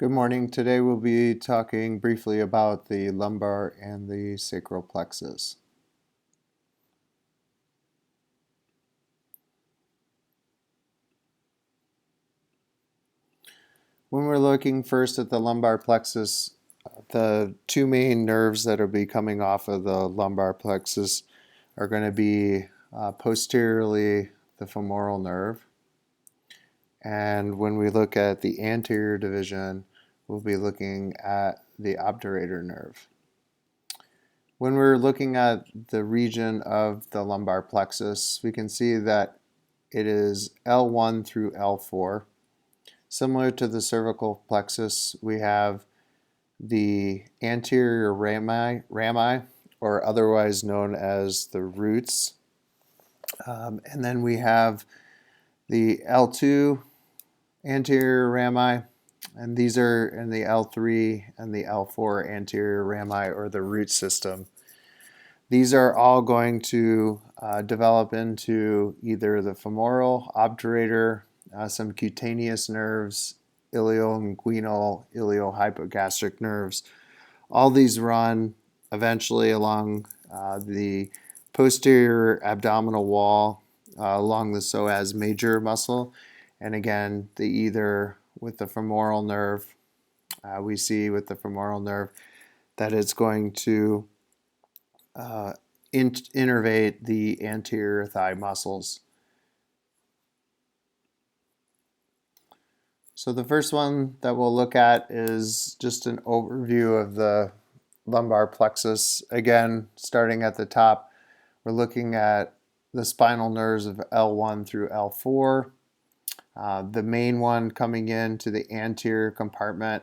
Good morning. Today we'll be talking briefly about the lumbar and the sacral plexus. When we're looking first at the lumbar plexus, the two main nerves that will be coming off of the lumbar plexus are going to be posteriorly the femoral nerve. And when we look at the anterior division, we'll be looking at the obturator nerve. When we're looking at the region of the lumbar plexus, we can see that it is L1 through L4. Similar to the cervical plexus, we have the anterior rami, or otherwise known as the roots. And then we have the L2 anterior rami, and these are in the L3 and the L4 anterior rami, or the root system. These are all going to develop into either the femoral, obturator, some cutaneous nerves, ilioinguinal, iliohypogastric nerves. All these run eventually along the posterior abdominal wall, along the psoas major muscle. And again, either with the femoral nerve, we see with the femoral nerve that it's going to innervate the anterior thigh muscles. So the first one that we'll look at is just an overview of the lumbar plexus. Again, starting at the top, we're looking at the spinal nerves of L1 through L4. The main one coming into the anterior compartment,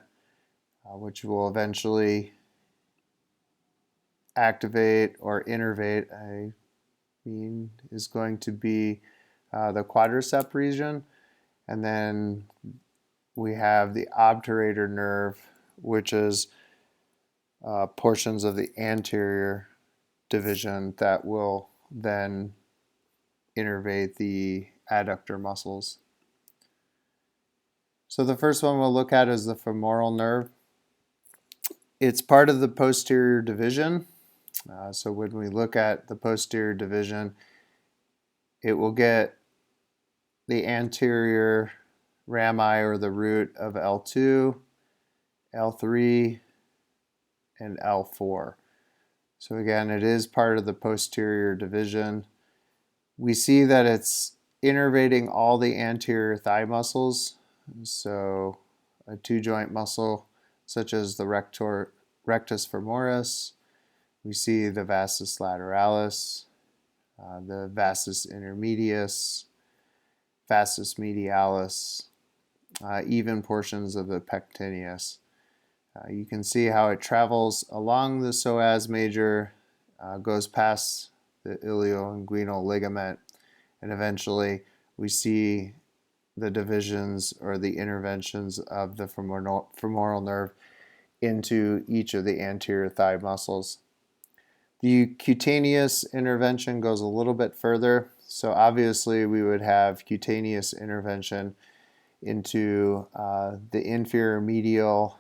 which will eventually activate or innervate, is going to be the quadricep region. And then we have the obturator nerve, which is portions of the anterior division that will then innervate the adductor muscles. So the first one we'll look at is the femoral nerve. It's part of the posterior division. So when we look at the posterior division, it will get the anterior rami, or the root, of L2, L3, and L4. So again, it is part of the posterior division. We see that it's innervating all the anterior thigh muscles. So a two-joint muscle such as the rectus femoris. We see the vastus lateralis, the vastus intermedius, vastus medialis, even portions of the pectineus. You can see how it travels along the psoas major, goes past the ilioinguinal ligament, and eventually we see the divisions or the interventions of the femoral nerve into each of the anterior thigh muscles. The cutaneous intervention goes a little bit further. So obviously we would have cutaneous intervention into the inferior medial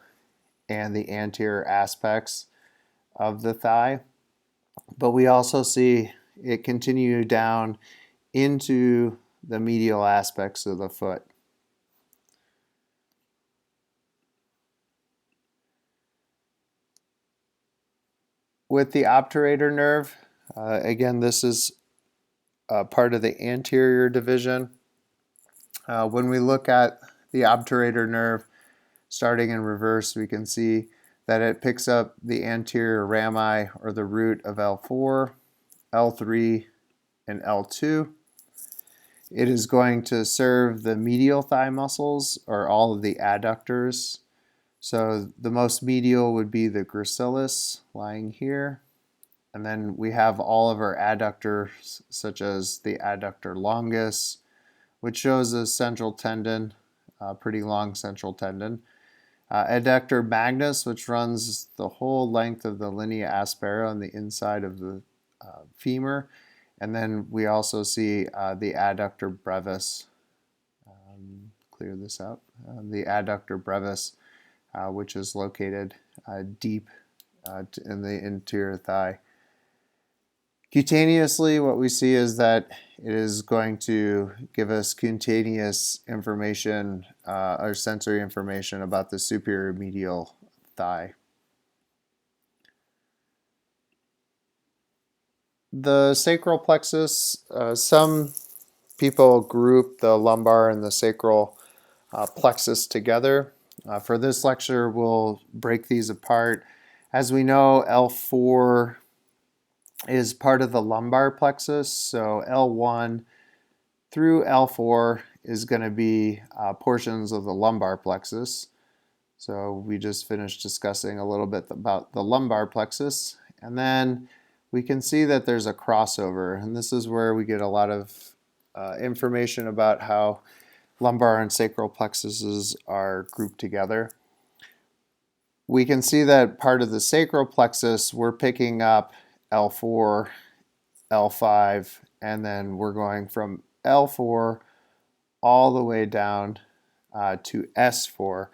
and the anterior aspects of the thigh. But we also see it continue down into the medial aspects of the foot. With the obturator nerve, again, this is part of the anterior division. When we look at the obturator nerve, starting in reverse, we can see that it picks up the anterior rami, or the root, of L4, L3, and L2. It is going to serve the medial thigh muscles, or all of the adductors. So the most medial would be the gracilis, lying here. And then we have all of our adductors, such as the adductor longus, which shows a central tendon, a pretty long central tendon. Adductor magnus, which runs the whole length of the linea aspera on the inside of the femur. And then we also see the adductor brevis. Clear this out. The adductor brevis which is located deep in the interior thigh. Cutaneously, what we see is that it is going to give us cutaneous information or sensory information about the superior medial thigh. The sacral plexus, some people group the lumbar and the sacral plexus together. For this lecture, we'll break these apart. As we know, L4 is part of the lumbar plexus, so L1 through L4 is going to be portions of the lumbar plexus. So we just finished discussing a little bit about the lumbar plexus, and then we can see that there's a crossover, and this is where we get a lot of information about how lumbar and sacral plexuses are grouped together. We can see that part of the sacral plexus, we're picking up L4, L5, and then we're going from L4 all the way down to S4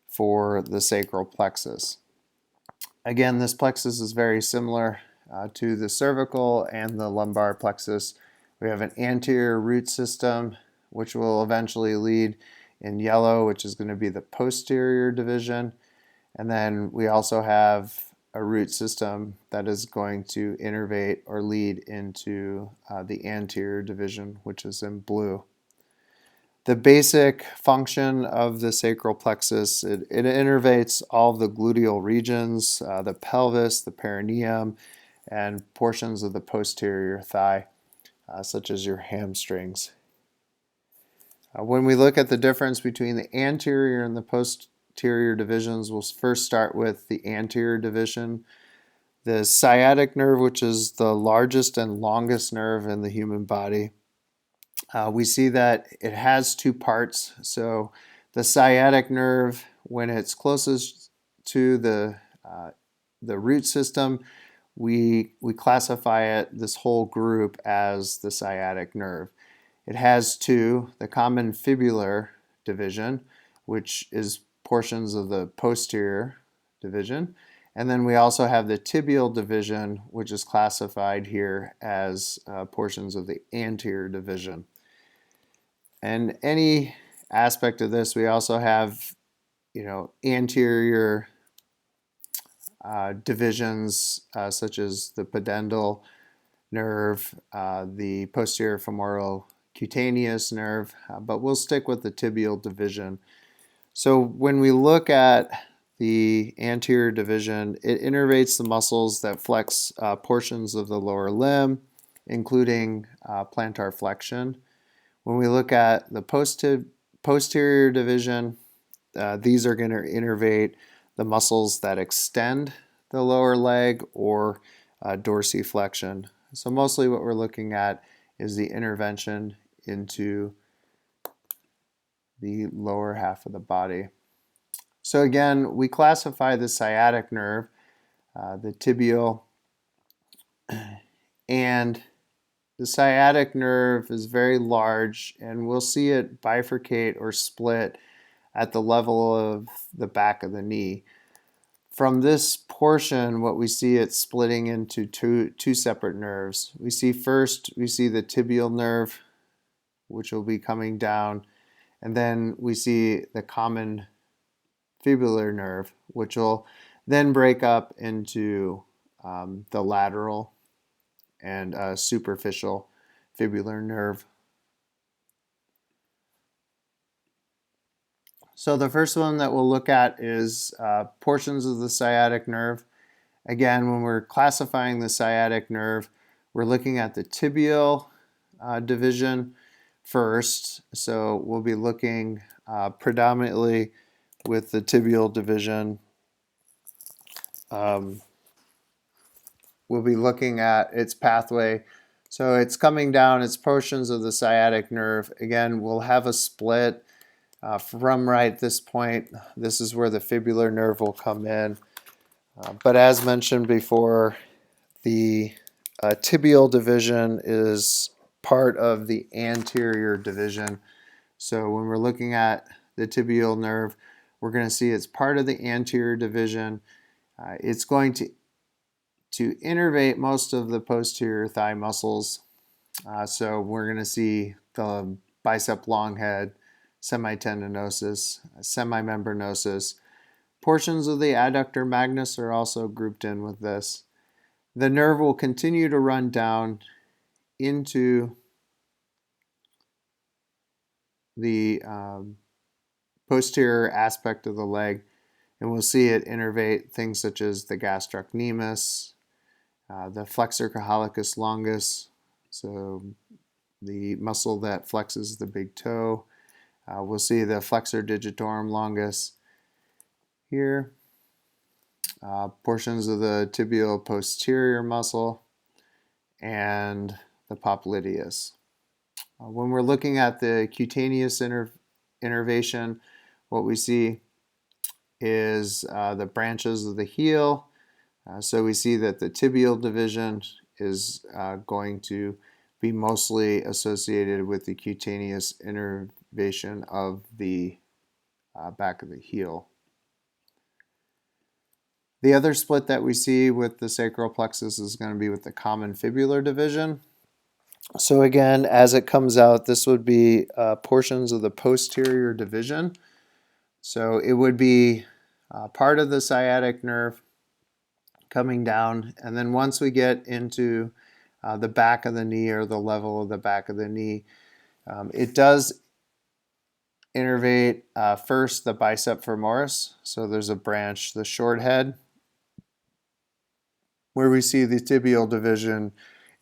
for the sacral plexus. Again, this plexus is very similar to the cervical and the lumbar plexus. We have an anterior root system, which will eventually lead in yellow, which is going to be the posterior division. And then we also have a root system that is going to innervate or lead into the anterior division, which is in blue. The basic function of the sacral plexus, it innervates all of the gluteal regions, the pelvis, the perineum, and portions of the posterior thigh, such as your hamstrings. When we look at the difference between the anterior and the posterior divisions, we'll first start with the anterior division. The sciatic nerve, which is the largest and longest nerve in the human body, we see that it has two parts. So the sciatic nerve, when it's closest to the root system, we classify this whole group as the sciatic nerve. It has two, the common fibular division, which is portions of the posterior division. And then we also have the tibial division, which is classified here as portions of the anterior division. And any aspect of this, we also have, anterior divisions such as the pudendal nerve, the posterior femoral cutaneous nerve, but we'll stick with the tibial division. So when we look at the anterior division, it innervates the muscles that flex portions of the lower limb, including plantar flexion. When we look at the posterior division, these are going to innervate the muscles that extend the lower leg or dorsiflexion. So mostly what we're looking at is the intervention into the lower half of the body. So again, we classify the sciatic nerve, the tibial, and the sciatic nerve is very large, and we'll see it bifurcate or split at the level of the back of the knee. From this portion, what we see, it's splitting into two separate nerves. We see the tibial nerve, which will be coming down, and then we see the common fibular nerve, which will then break up into the lateral and superficial fibular nerve. So the first one that we'll look at is portions of the sciatic nerve. Again, when we're classifying the sciatic nerve, we're looking at the tibial division first. So we'll be looking predominantly with the tibial division. We'll be looking at its pathway. So it's coming down, it's portions of the sciatic nerve. Again, we'll have a split from right at this point. This is where the fibular nerve will come in. But as mentioned before, the tibial division is part of the anterior division. So when we're looking at the tibial nerve, We're going to see it's part of the anterior division. It's going to innervate most of the posterior thigh muscles. So we're going to see the bicep long head, semitendinosus, semimembranosus. Portions of the adductor magnus are also grouped in with this. The nerve will continue to run down into the posterior aspect of the leg, and we'll see it innervate things such as the gastrocnemius, the flexor cojolicus longus, so the muscle that flexes the big toe. We'll see the flexor digitorum longus here, portions of the tibial posterior muscle, and the popliteus. When we're looking at the cutaneous innervation, what we see is the branches of the heel. So we see that the tibial division is going to be mostly associated with the cutaneous innervation of the back of the heel. The other split that we see with the sacral plexus is going to be with the common fibular division. So again, as it comes out, this would be portions of the posterior division. So it would be part of the sciatic nerve coming down, and then once we get into the back of the knee or the level of the back of the knee, it does innervate first the bicep femoris. So there's a branch, the short head, where we see the tibial division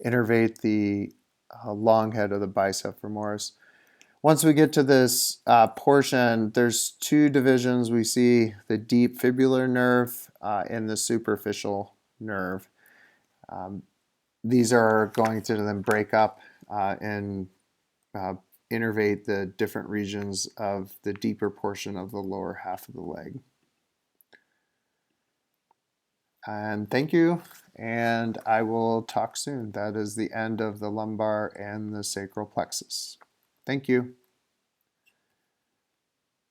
innervate the long head of the bicep femoris. Once we get to this portion, there's two divisions. We see the deep fibular nerve and the superficial nerve. These are going to then break up and innervate the different regions of the deeper portion of the lower half of the leg. And thank you, and I will talk soon. That is the end of the lumbar and the sacral plexus. Thank you.